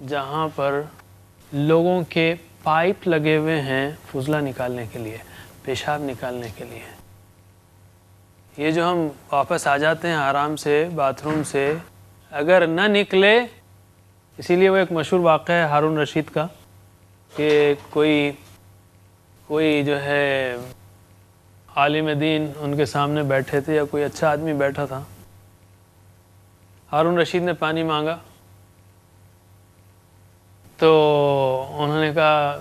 جہاں پر لوگوں کے پائپ لگے ہوئے ہیں فضلہ نکالنے کے لیے، پیشاب نکالنے کے لیے. یہ جو ہم واپس آ جاتے ہیں آرام سے باتھ روم سے، اگر نہ نکلے، اسی لیے وہ ایک مشہور واقعہ ہے ہارون رشید کا کہ کوئی جو ہے عالم دین ان کے سامنے بیٹھے تھے یا کوئی اچھا آدمی بیٹھا تھا. ہارون رشید نے پانی مانگا تو انہوں نے کہا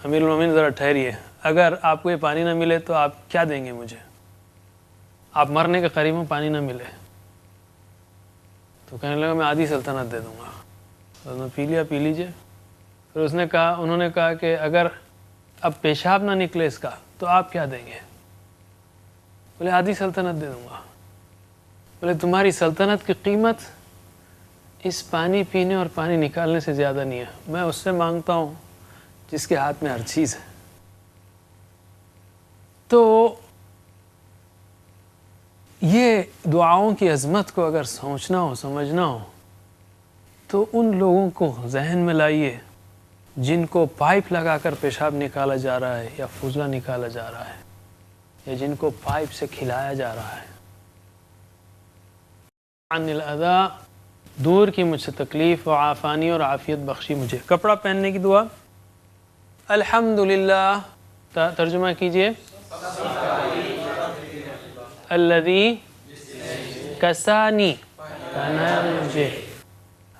امیر المومنین ذرا ٹھہریے، اگر آپ کو یہ پانی نہ ملے تو آپ کیا دیں گے مجھے؟ آپ مرنے کے قریب ہوں، پانی نہ ملے. تو کہنے لگا میں آدھی سلطنت دے دوں گا. تو پی لیا، پی لیجئے. پھر انہوں نے کہا کہ اگر اب پیشاب نہ نکلے اس کا تو آپ کیا دیں گے؟ بولے آدھی سلطنت دے دوں گا. بولے تمہاری سلطنت کی قیمت اس پانی پینے اور پانی نکالنے سے زیادہ نہیں ہے. میں اس سے مانگتا ہوں جس کے ہاتھ میں ہر چیز ہے. تو یہ دعاؤں کی عظمت کو اگر سوچنا ہو، سمجھنا ہو، تو ان لوگوں کو ذہن میں لائیے جن کو پائپ لگا کر پیشاب نکالا جا رہا ہے یا فضلہ نکالا جا رہا ہے، یا جن کو پائپ سے کھلایا جا رہا ہے. عن الاذى، دور کی مجھ سے تکلیف، وعافانی، اور عافیت بخشی مجھے. کپڑا پہننے کی دعا. الحمدللہ، ترجمہ کیجئے. الذی کسانی، پہنایا مجھے،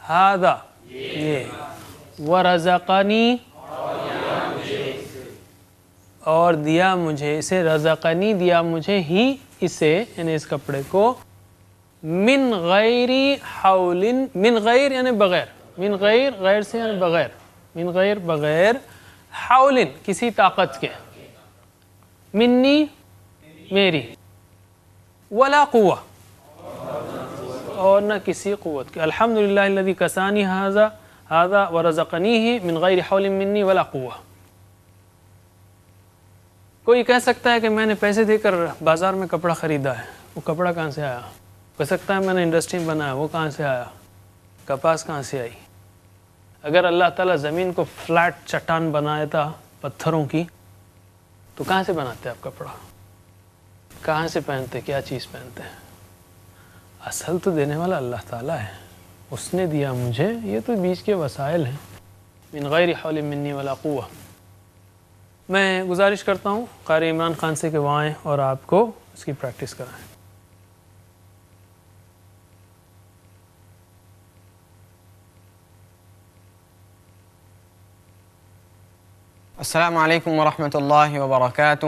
ہذا یہ، ورزقنی اور دیا مجھے اسے، رزقنی دیا مجھے ہی اسے، یعنی اس کپڑے کو، من غیر حول، من غیر یعنی بغیر، من غیر غیر سے یعنی بغیر، من غیر بغیر، حول کسی طاقت کے، منی میری، ولا قوہ اور نہ کسی قوت کے. الحمدللہ الذی کسانی ھذا ورزقنیہ من غیر حول منی ولا قوہ. کوئی کہہ سکتا ہے کہ میں نے پیسے دے کر بازار میں کپڑا خریدا ہے، وہ کپڑا کہاں سے آیا؟ کہہ سکتا ہے میں نے انڈسٹری بنایا، وہ کہاں سے آیا؟ کپاس کہاں سے آئی؟ اگر اللہ تعالیٰ زمین کو فلیٹ چٹان بنایا تھا پتھروں کی تو کہاں سے بناتے آپ کپڑا؟ کہاں سے پہنتے؟ کیا چیز پہنتے ہیں؟ اصل تو دینے والا اللہ تعالیٰ ہے، اس نے دیا مجھے، یہ تو بیچ کے وسائل ہیں. من غیر حول منی ولا قوہ. میں گزارش کرتا ہوں قاری عمران خان سے کہ وہ آئیں اور آپ کو اس کی پریکٹس کرائیں. السلام علیکم ورحمۃ اللہ وبرکاتہ.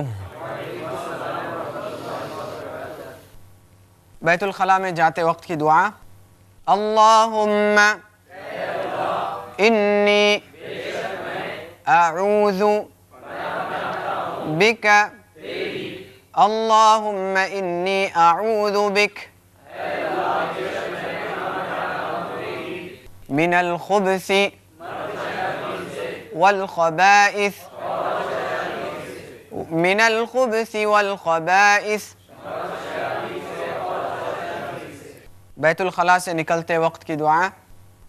بیت الخلاء میں جاتے وقت کی دعا. اللہم انی اعوذ بک، اللہم انی اعوذ بک من الخبث والخبائث، من الخبث والخبائث. بیت الخلاء سے نکلتے وقت کی دعا.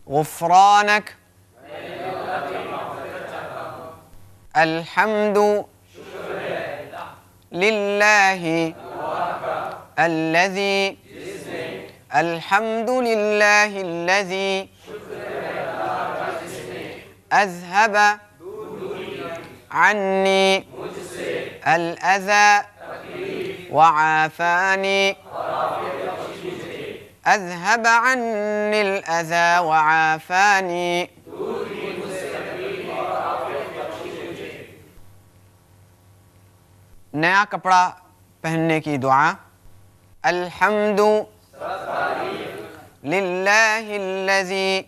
غفرانک، الحمد للہ الذی، الحمد للہ الذی اذهب عنی الاذى وعافانی، اذهب عنی الاذى وعافانی. نیا کپڑا پہننے کی دعا. الحمد للہ الذی،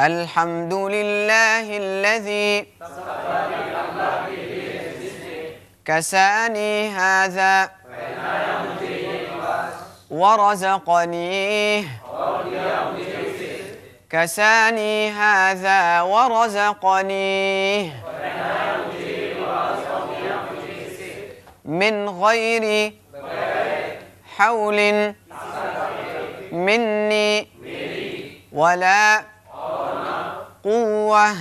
الحمد للہ الذی کسانی ھذا ورزقنیہ، کسانی ھذا ورزقنیہ، من غیر حول منی ولا قوة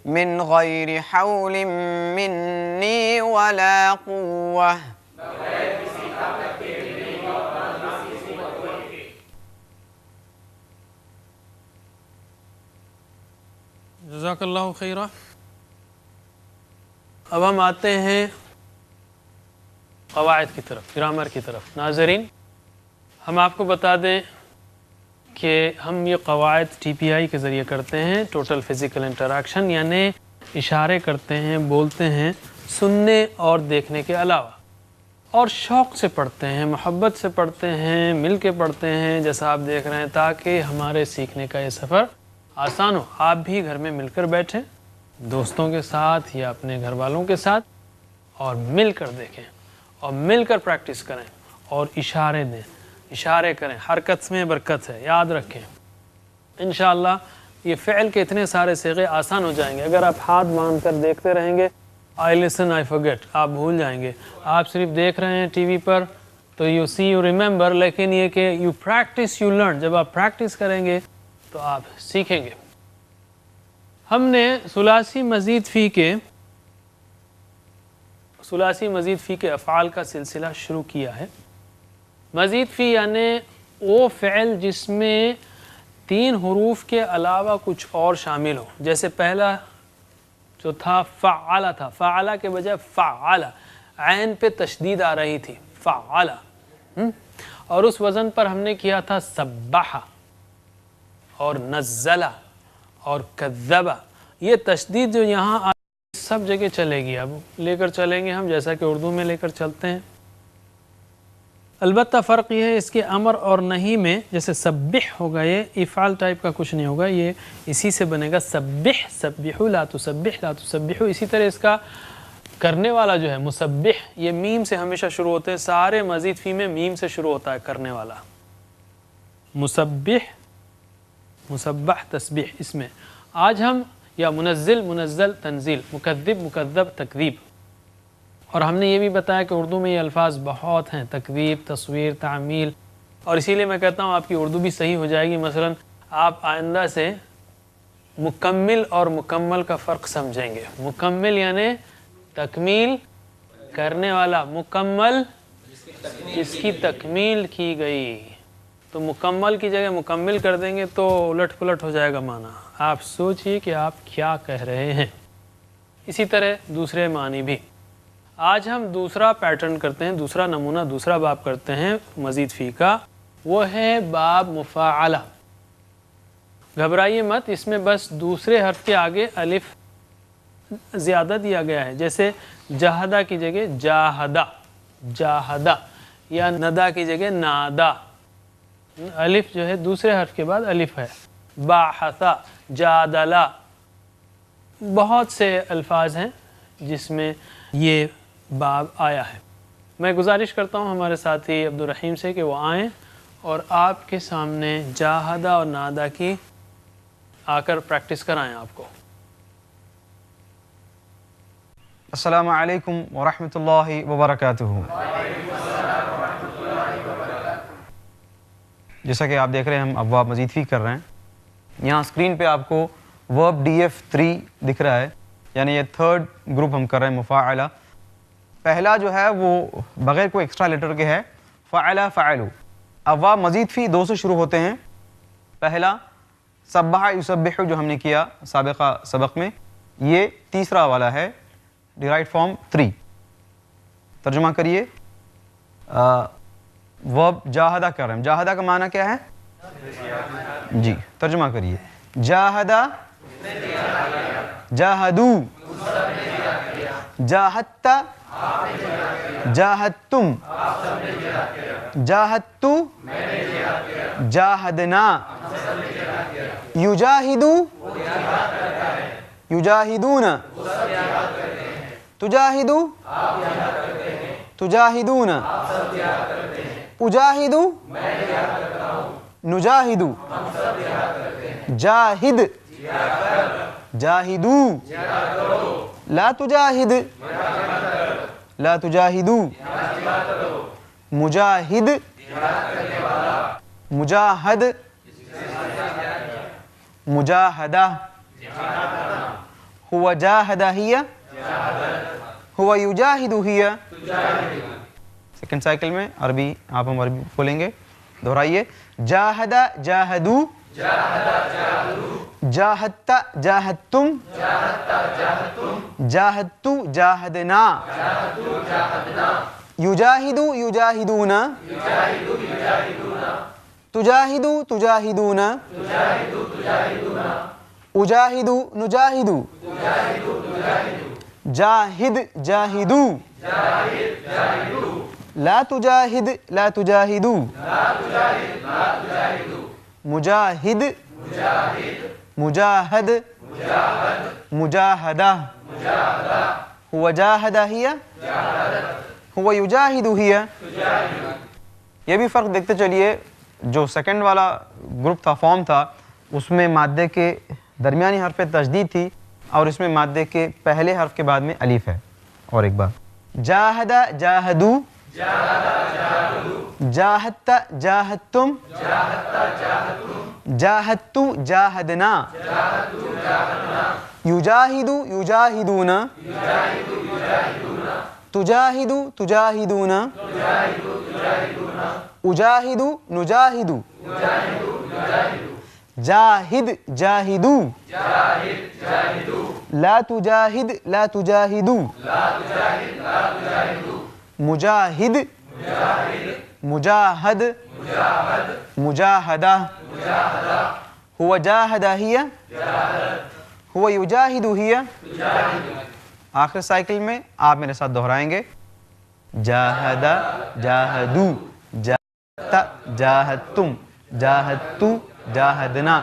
من غير حول مني ولا قوة. جزاک اللہ خیرہ. اب ہم آتے ہیں قواعد کی طرف، گرامر کی طرف. ناظرین، ہم آپ کو بتا دیں کہ ہم یہ قواعد ٹی پی آئی کے ذریعے کرتے ہیں، ٹوٹل فزیکل انٹریکشن، یعنی اشارے کرتے ہیں، بولتے ہیں، سننے اور دیکھنے کے علاوہ، اور شوق سے پڑھتے ہیں، محبت سے پڑھتے ہیں، مل کے پڑھتے ہیں جیسا آپ دیکھ رہے ہیں، تاکہ ہمارے سیکھنے کا یہ سفر آسان ہو. آپ بھی گھر میں مل کر بیٹھیں دوستوں کے ساتھ یا اپنے گھر والوں کے ساتھ، اور مل کر دیکھیں اور مل کر پریکٹس کریں اور اشارے دیں، اشارے کریں. حرکت میں برکت ہے، یاد رکھیں. انشاءاللہ یہ فعل کے اتنے سارے صیغے آسان ہو جائیں گے. اگر آپ ہاتھ باندھ کر دیکھتے رہیں گے، آئی لسن آئی فرگیٹ، آپ بھول جائیں گے. آپ صرف دیکھ رہے ہیں ٹی وی پر تو یو سی یو ریممبر، لیکن یہ کہ یو پریکٹس یو لرن. جب آپ پریکٹس کریں گے تو آپ سیکھیں گے. ہم نے ثلاثی مزید فی کے افعال کا سلسلہ شروع کیا ہے. مزید فی یعنی وہ فعل جس میں 3 حروف کے علاوہ کچھ اور شامل ہو. جیسے پہلا جو تھا فعل تھا، فعل کے بجائے فعل، عین پہ تشدید آ رہی تھی، فعل. اور اس وزن پر ہم نے کیا تھا سبح اور نزل اور کذب. یہ تشدید جو یہاں سب جگہ چلے گی، اب لے کر چلیں گے ہم جیسا کہ اردو میں لے کر چلتے ہیں. البتہ فرق یہ ہے اس کے امر اور نہیں میں. جیسے سبح ہوگا، یہ افعال ٹائپ کا کچھ نہیں ہوگا، یہ اسی سے بنے گا سبح، سبحوا لا تسبح لا تسبحوا. اسی طرح اس کا کرنے والا جو ہے مسبح، یہ میم سے ہمیشہ شروع ہوتے ہیں. سارے مزید فی میں میم سے شروع ہوتا ہے کرنے والا. مسبح، مسبح، تسبیح. اس میں آج ہم یا منزل، منزل، تنزیل، مکذب، مکذب، تکذیب. اور ہم نے یہ بھی بتایا کہ اردو میں یہ الفاظ بہت ہیں، تکذیب، تصویر، تعمیل. اور اسی لیے میں کہتا ہوں آپ کی اردو بھی صحیح ہو جائے گی. مثلا آپ آئندہ سے مکمل اور مکمل کا فرق سمجھیں گے. مکمل یعنی تکمیل کرنے والا، مکمل جس کی تکمیل کی گئی. تو مکمل کی جگہ مکمل کر دیں گے تو الٹ پلٹ ہو جائے گا معنی. آپ سوچئے کہ آپ کیا کہہ رہے ہیں. اسی طرح دوسرے معنی بھی. آج ہم دوسرا پیٹرن کرتے ہیں، دوسرا نمونہ، دوسرا باب کرتے ہیں مزید فی کا. وہ ہے باب مفاعلہ. گھبرائیے مت، اس میں بس دوسرے حرف کے آگے الف زیادہ دیا گیا ہے. جیسے جاہدہ کی جگہ جاہدہ، جاہدہ، یا ندا کی جگہ نادا. الف جو ہے دوسرے حرف کے بعد الف ہے. باحثا، جادلا. بہت سے الفاظ ہیں جس میں یہ باب آیا ہے. میں گزارش کرتا ہوں ہمارے ساتھی عبدالرحیم سے کہ وہ آئیں اور آپ کے سامنے جاہدہ اور نادا کی آ کر پریکٹس کرائیں آپ کو. السلام علیکم ورحمۃ اللہ وبرکاتہ. جیسا کہ آپ دیکھ رہے ہیں ہم ابواب مزید فی کر رہے ہیں. یہاں اسکرین پہ آپ کو ورب DF3 دکھ رہا ہے، یعنی یہ 3rd گروپ ہم کر رہے ہیں مفاعلہ. پہلا جو ہے وہ بغیر کوئی ایکسٹرا لیٹر کے ہے، فعل فعلوا. ابواب مزید فی 2 سے شروع ہوتے ہیں. پہلا سبح یسبح جو ہم نے کیا سابقہ سبق میں، یہ تیسرا والا ہے، ڈیرائیوڈ فارم 3. ترجمہ کریے. ورب جاہدہ کر رہے ہیں. جاہدہ کا معنی کیا ہے؟ جی ترجمہ کریے. جاہدہ، جاہدو، جاہدت، جاہدتم، جاہدتو، جاہدنا. یجاہدو، یجاہدون، تجاہدو، تجاہدون، اجاہدو، نجاہدو. جاہد، جاہدو، لا تجاہد، لا تجاہدو. مجاہد، مجاہد، مجاہدہ ہوا جاہدہ ہی ہوا یجاہد ہی. سیکنڈ سائیکل میں عربی آپ ہم عربی بولیں گے, دہرائیے. جاہدہ جاہدو, جاہدت جاہدتم, جاہدتو جاہدنا, یجاہدو یجاہدون, تجاہدو تجاہدون, اجاہدو نجاہدو, جاہد جاہدو, لا تجاہد لا تجاہدو, مجاہد مجاہد مجاہدہ ہوا جاہدہ ہی ہوا یجاہد ہی. یہ بھی فرق دیکھتے چلیے, جو سیکنڈ والا گروپ تھا, فارم تھا, اس میں مادے کے درمیانی حرف پہ تشدید تھی, اور اس میں مادے کے پہلے حرف کے بعد میں الف ہے. اور ایک بار جاہدہ جاہدو, جاہدت جاہدتم, جاہدتو جاہدنا, یجاہدو یجاہدون, تجاہدو تجاہدون, اجاہدو نجاہدو, جاہد جاہدو, لا تجاہد لا تجاہدو, مجاہد مجاہد مجاہدہ ہوا جاہدہ ہی ہوا یجاہد ہی. آخر سائیکل میں آپ میرے ساتھ دہرائیں گے. جاہدہ جاہدو, جاہدت جاہدتم, جاہدتو جاہدنا,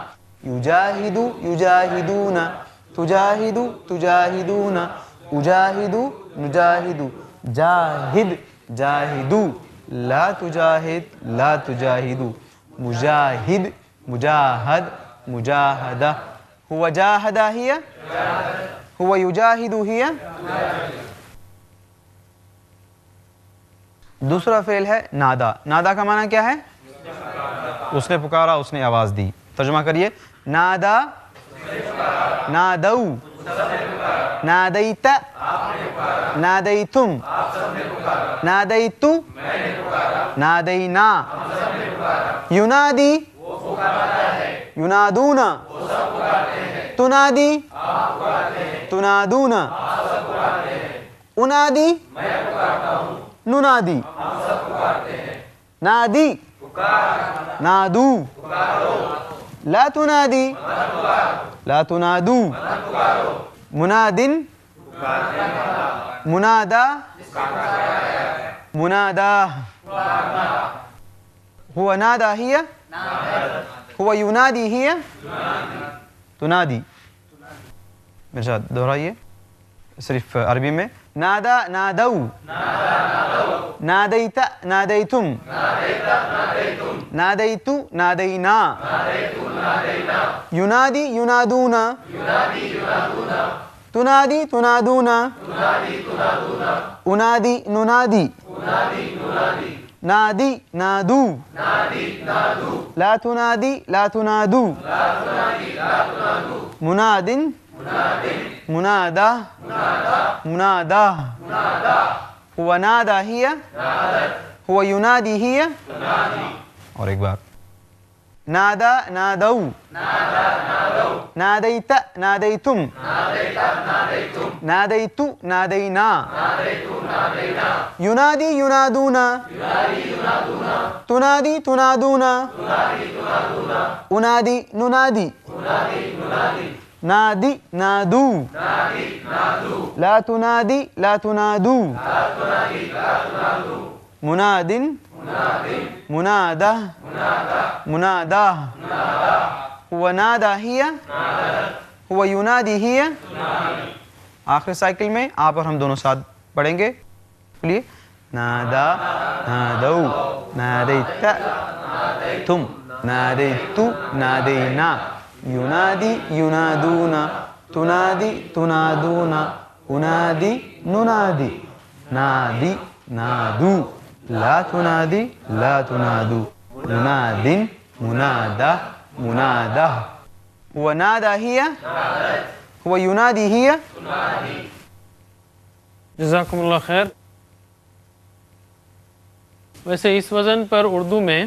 یجاہدو یجاہدون, تجاہدو تجاہدون, اجاہدو نجاہدو, جاہد جاہدو, لا تجاہد لا تجاہدو, مجاہد مجاہد مجاہدہ ہوا جاہدہ ہی ہوا یجاہد ہی. دوسرا فعل ہے نادا. نادا کا معنی کیا ہے؟ اس نے پکارا, اس نے آواز دی. ترجمہ کریے. نادا نادو, نادیت نادیتم, نادیتو نادینا, ینادی ینادون, تنادی تنادون, انادی ننادی, نادی نادو, لا تنادی لا تنادو, منادن منادا منادا ہوا نادا ہی ہوا ینادی ہی تنادی. میرے ساتھ دہرائیے صرف عربی میں. نادا نادو, نادیت نادیتم, نادیتو نادینا, ینادی ینادون, تنادی تنادون, انادی ننادی, نادی نادو, لا تنادی لا تنادو, منادن منادا منادا ہوا نادا ہی ہوا ینادی ہی. اور ایک بار. نادا نادو, نادیت نادیتم, نادیتو نادینا, ینادی ینادون, تنادی تنادون, انادی ننادی, نادی نادو, لا تنادی لا تنادو, منادن منادہ منادا ہوا نادا ہی ہوا ینادی ہی. آخر سائیکل میں آپ اور ہم دونوں ساتھ پڑھیں گے. بولیے. نادا نادو, نادیت تم, نادیتو نادینا, ینادی ینادون, تنادی تنادون, انادی ننادی, نادی نادو, لا تنادی لا تنادو, منادن منادہ منادہ. ونادى هي هو ينادي هي. جزاکم اللہ خیر. ویسے اس وزن پر اردو میں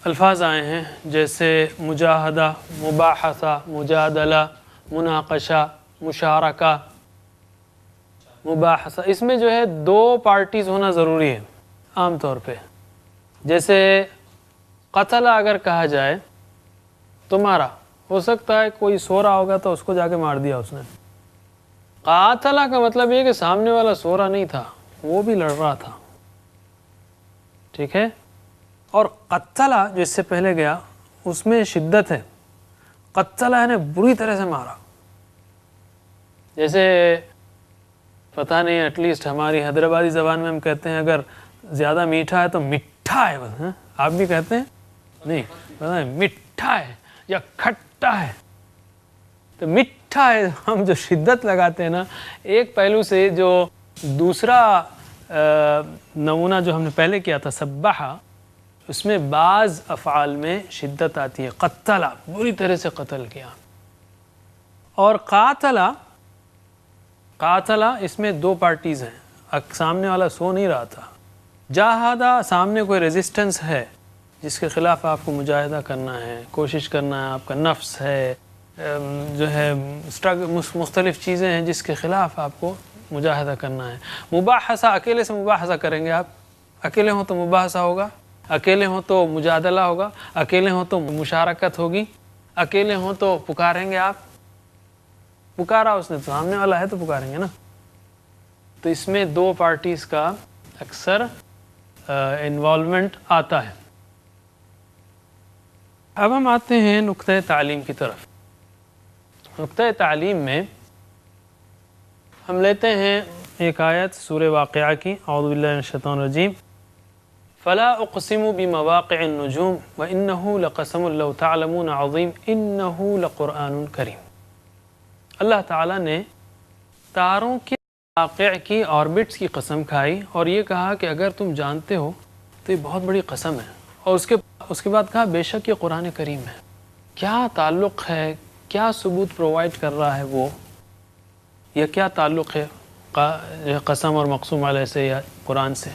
الفاظ آئے ہیں جیسے مجاہدہ، مباحثہ، مجادلہ، مناقشہ، مشارکہ، مباحثہ. اس میں جو ہے دو پارٹیز ہونا ضروری ہے عام طور پہ. جیسے قتل اگر کہا جائے تو مارا، ہو سکتا ہے کوئی سو رہا ہوگا تو اس کو جا کے مار دیا اس نے. قاتلہ کا مطلب یہ کہ سامنے والا سو رہا نہیں تھا، وہ بھی لڑ رہا تھا. ٹھیک ہے. اور قتلہ جو اس سے پہلے گیا اس میں شدت ہے. قتلہ نے بری طرح سے مارا. جیسے پتہ نہیں، ایٹ لیسٹ ہماری حیدرآبادی زبان میں ہم کہتے ہیں اگر زیادہ میٹھا ہے تو مٹھا ہے بس. آپ بھی کہتے ہیں نہیں، پتہ ہے مٹھا ہے یا کھٹا ہے. تو مٹھا ہے ہم جو شدت لگاتے ہیں نا ایک پہلو سے. جو دوسرا نمونہ جو ہم نے پہلے کیا تھا سبحہ، اس میں بعض افعال میں شدت آتی ہے. قتلہ بری طرح سے قتل کیا. اور قاتلہ اس میں دو پارٹیز ہیں. سامنے والا سو نہیں رہا تھا. جاہدہ سامنے کوئی ریزسٹنس ہے جس کے خلاف آپ کو مجاہدہ کرنا ہے، کوشش کرنا ہے. آپ کا نفس ہے، جو ہے مختلف چیزیں ہیں جس کے خلاف آپ کو مجاہدہ کرنا ہے. مباحثہ اکیلے سے مباحثہ کریں گے. آپ اکیلے ہوں تو مباحثہ ہوگا، اکیلے ہوں تو مجادلہ ہوگا، اکیلے ہوں تو مشارکت ہوگی، اکیلے ہوں تو پکاریں گے. آپ پکارا اس نے تو سامنے والا ہے تو پکاریں گے نا. تو اس میں دو پارٹیز کا اکثر انوالومنٹ آتا ہے. اب ہم آتے ہیں نقطۂ تعلیم کی طرف. نقطۂ تعلیم میں ہم لیتے ہیں ایک آیت سورہ واقعہ کی. اعوذ باللہ من الشیطان الرجیم. فلا اقسم بمواقع النجوم وانه لقسم لو تعلمون عظیم انه لقرآن کریم. اللہ تعالیٰ نے تاروں کے واقع کی آربٹس کی قسم کھائی اور یہ کہا کہ اگر تم جانتے ہو تو یہ بہت بڑی قسم ہے. اور اس کے بعد کہا بے شک یہ قرآن کریم ہے. کیا تعلق ہے، کیا ثبوت پرووائڈ کر رہا ہے وہ، یا کیا تعلق ہے قسم اور مقسوم علیہ سے یا قرآن سے؟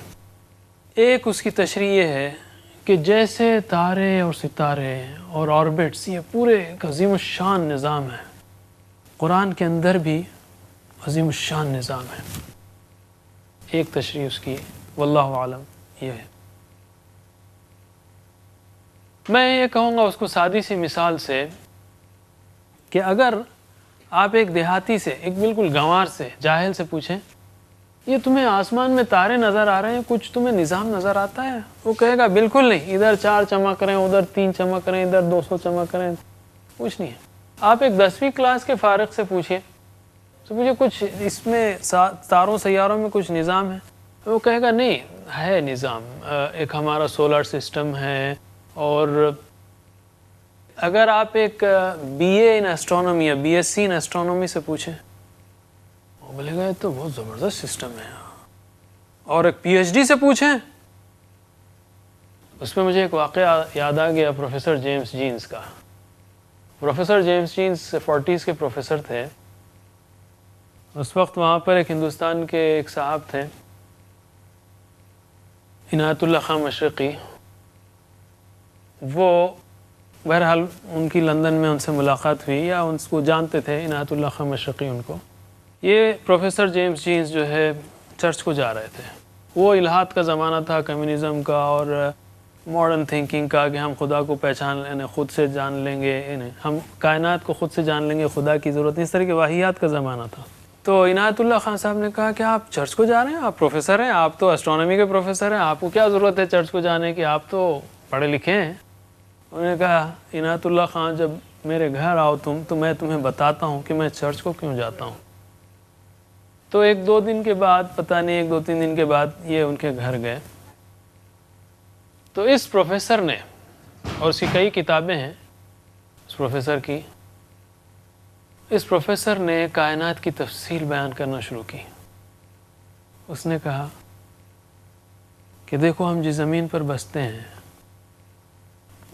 ایک اس کی تشریح یہ ہے کہ جیسے تارے اور ستارے اور آربٹس یہ پورے ایک عظیم الشان نظام ہے، قرآن کے اندر بھی عظیم الشان نظام ہے. ایک تشریح اس کی واللہ عالم یہ ہے. میں یہ کہوں گا اس کو سادی سی مثال سے کہ اگر آپ ایک دیہاتی سے، ایک بالکل گنوار سے، جاہل سے پوچھیں یہ تمہیں آسمان میں تارے نظر آ رہے ہیں، کچھ تمہیں نظام نظر آتا ہے؟ وہ کہے گا بالکل نہیں، ادھر 4 چمک رہے ہیں، ادھر 3 چمک رہے ہیں، ادھر 200 چمک رہے ہیں، کچھ نہیں ہے. آپ ایک 10ویں کلاس کے فارغ سے پوچھیں تو مجھے کچھ اس میں تاروں سیاروں میں کچھ نظام ہے، وہ کہے گا نہیں ہے نظام. ایک ہمارا سولر سسٹم ہے. اور اگر آپ ایک بی اے ان ایسٹرونومی یا بی ایس سی ان ایسٹرونومی سے پوچھیں وہ بولے گا یہ تو بہت زبردست سسٹم ہے. اور ایک پی ایچ ڈی سے پوچھیں، اس میں مجھے ایک واقعہ یاد آ گیا پروفیسر جیمز جینز کا. پروفیسر جیمز جینز 40s کے پروفیسر تھے. اس وقت وہاں پر ایک ہندوستان کے ایک صاحب تھے عنایت اللہ خان مشرقی. وہ بہرحال ان کی لندن میں ان سے ملاقات ہوئی یا ان کو جانتے تھے عنایت اللہ خان مشرقی ان کو. یہ پروفیسر جیمز جینز جو ہے چرچ کو جا رہے تھے. وہ الہاد کا زمانہ تھا، کمیونزم کا اور ماڈرن تھنکنگ کا کہ ہم خدا کو پہچان لینے، خود سے جان لیں گے، ہم کائنات کو خود سے جان لیں گے، خدا کی ضرورت نہیں. اس طرح کی واہیات کا زمانہ تھا. تو عنایت اللہ خان صاحب نے کہا کہ آپ چرچ کو جا رہے ہیں، آپ پروفیسر ہیں، آپ تو اسٹرونومی کے پروفیسر ہیں، آپ کو کیا ضرورت ہے چرچ کو جانے کی، آپ تو پڑھے لکھے ہیں. انہوں نے کہا عنایت اللہ خان جب میرے گھر آؤ تم تو میں تمہیں بتاتا ہوں کہ میں چرچ کو کیوں جاتا ہوں. تو 1-2 دن کے بعد، پتہ نہیں 1-2-3 دن کے بعد یہ ان کے گھر گئے. تو اس پروفیسر نے، اور اس کی کئی کتابیں ہیں اس پروفیسر کی، اس پروفیسر نے کائنات کی تفصیل بیان کرنا شروع کی. اس نے کہا کہ دیکھو ہم جس زمین پر بستے ہیں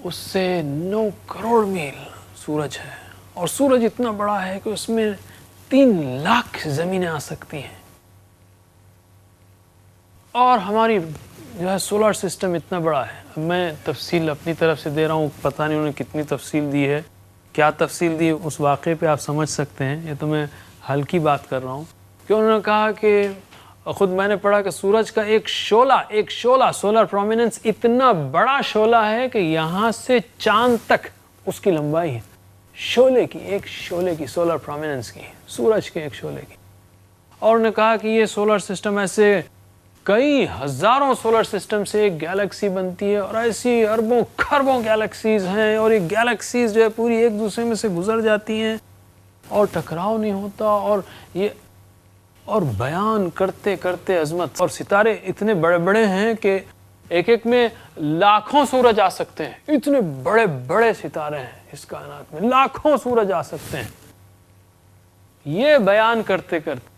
اس سے 9 کروڑ میل سورج ہے، اور سورج اتنا بڑا ہے کہ اس میں 3 لاکھ زمینیں آ سکتی ہیں، اور ہماری جو ہے سولر سسٹم اتنا بڑا ہے. اب میں تفصیل اپنی طرف سے دے رہا ہوں، پتہ نہیں انہوں نے کتنی تفصیل دی ہے، کیا تفصیل دی اس واقعے پہ آپ سمجھ سکتے ہیں. یہ تو میں ہلکی بات کر رہا ہوں کہ انہوں نے کہا کہ خود میں نے پڑھا کہ سورج کا ایک شعلہ سولر پرومیننس اتنا بڑا شعلہ ہے کہ یہاں سے چاند تک اس کی لمبائی ہے، ایک شعلے کی سولر پرومیننس کی، سورج کے ایک شعلے کی. اور انہوں نے کہا کہ یہ سولر سسٹم ایسے کئی ہزاروں سولر سسٹم سے ایک گیلیکسی بنتی ہے، اور ایسی اربوں کھربوں گیلیکسیز ہیں، اور یہ گیلیکسیز جو ہے پوری ایک دوسرے میں سے گزر جاتی ہیں اور ٹکراؤ نہیں ہوتا، اور بیان کرتے کرتے عظمت. اور ستارے اتنے بڑے بڑے ہیں کہ ایک میں لاکھوں سورج آ سکتے ہیں، اتنے بڑے بڑے ستارے ہیں اس کائنات میں، لاکھوں سورج آ سکتے ہیں. یہ بیان کرتے کرتے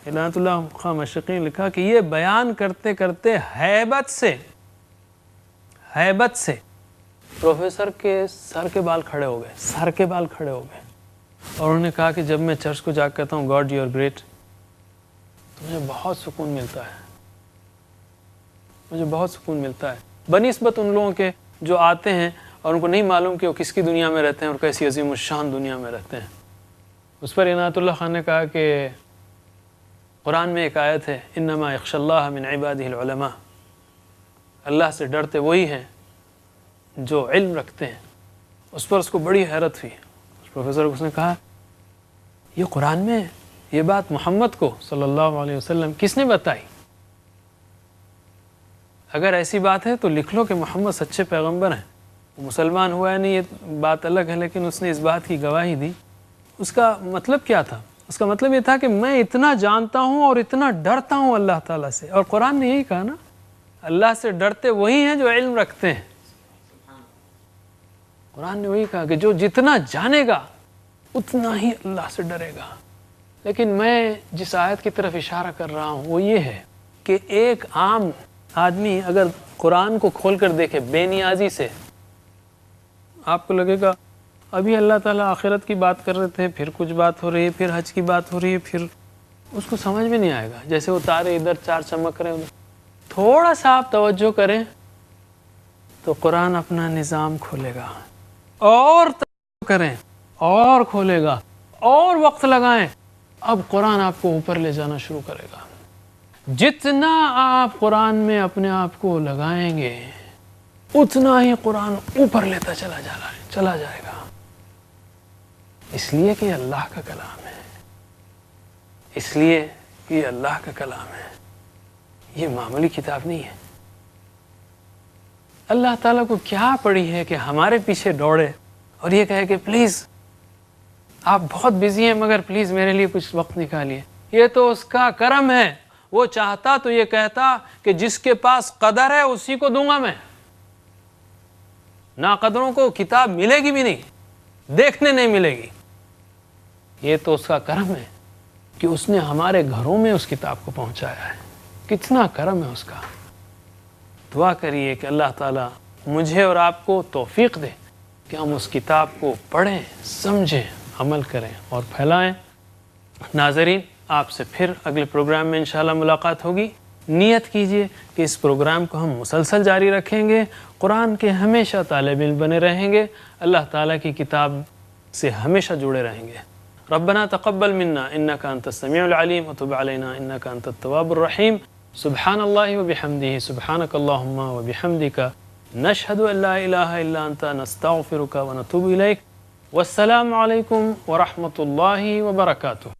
عنایت اللہ خان مشرقی نے لکھا کہ یہ بیان کرتے کرتے ہیبت سے پروفیسر کے سر کے بال کھڑے ہو گئے. اور انہوں نے کہا کہ جب میں چرچ کو جا کے کہتا ہوں گاڈ یو آر گریٹ، تو مجھے بہت سکون ملتا ہے، بنسبت ان لوگوں کے جو آتے ہیں اور ان کو نہیں معلوم کہ وہ کس کی دنیا میں رہتے ہیں اور کیسی عظیم الشان دنیا میں رہتے ہیں. اس پر عنایت اللہ خان نے کہا کہ قرآن میں ایک آیت ہے، انما یخشی اللہ من عبادہ العلماء، اللہ سے ڈرتے وہی ہیں جو علم رکھتے ہیں. اس پر اس کو بڑی حیرت ہوئی. اس پروفیسر کو اس نے کہا یہ قرآن میں یہ بات محمد کو صلی اللہ علیہ وسلم کس نے بتائی؟ اگر ایسی بات ہے تو لکھ لو کہ محمد سچے پیغمبر ہیں. وہ مسلمان ہوا ہے نہیں یہ بات الگ ہے، لیکن اس نے اس بات کی گواہی دی. اس کا مطلب کیا تھا؟ اس کا مطلب یہ تھا کہ میں اتنا جانتا ہوں اور اتنا ڈرتا ہوں اللہ تعالیٰ سے. اور قرآن نے یہی کہا نا، اللہ سے ڈرتے وہی ہیں جو علم رکھتے ہیں. قرآن نے وہی کہا کہ جو جتنا جانے گا اتنا ہی اللہ سے ڈرے گا. لیکن میں جس آیت کی طرف اشارہ کر رہا ہوں وہ یہ ہے کہ ایک عام آدمی اگر قرآن کو کھول کر دیکھے بے نیازی سے، آپ کو لگے گا ابھی اللہ تعالیٰ آخرت کی بات کر رہے تھے، پھر کچھ بات ہو رہی ہے، پھر حج کی بات ہو رہی ہے، پھر اس کو سمجھ میں نہیں آئے گا. جیسے وہ تارے ادھر 4 چمک رہے ہیں. تھوڑا سا آپ توجہ کریں تو قرآن اپنا نظام کھولے گا، اور توجہ کریں اور کھولے گا، اور وقت لگائیں، اب قرآن آپ کو اوپر لے جانا شروع کرے گا. جتنا آپ قرآن میں اپنے آپ کو لگائیں گے اتنا ہی قرآن اوپر لیتا چلا جائے گا. اس لیے کہ یہ اللہ کا کلام ہے، یہ معمولی کتاب نہیں ہے. اللہ تعالیٰ کو کیا پڑی ہے کہ ہمارے پیچھے دوڑے اور یہ کہے کہ پلیز آپ بہت بزی ہیں مگر پلیز میرے لیے کچھ وقت نکالیے. یہ تو اس کا کرم ہے. وہ چاہتا تو یہ کہتا کہ جس کے پاس قدر ہے اسی کو دوں گا میں، ناقدروں کو کتاب ملے گی بھی نہیں، دیکھنے نہیں ملے گی. یہ تو اس کا کرم ہے کہ اس نے ہمارے گھروں میں اس کتاب کو پہنچایا ہے. کتنا کرم ہے اس کا. دعا کریے کہ اللہ تعالیٰ مجھے اور آپ کو توفیق دے کہ ہم اس کتاب کو پڑھیں، سمجھیں، عمل کریں اور پھیلائیں. ناظرین، آپ سے پھر اگلے پروگرام میں انشاءاللہ ملاقات ہوگی. نیت کیجئے کہ اس پروگرام کو ہم مسلسل جاری رکھیں گے، قرآن کے ہمیشہ طالب علم بنے رہیں گے، اللہ تعالیٰ کی کتاب سے ہمیشہ جڑے رہیں گے. ربنا تقبل منا انك انت السميع العليم وتب علينا انك انت التواب الرحيم. سبحان الله وبحمده سبحانك اللهم وبحمدك نشهد ان لا اله الا انت نستغفرك ونتوب اليك. والسلام عليكم ورحمة الله وبركاته.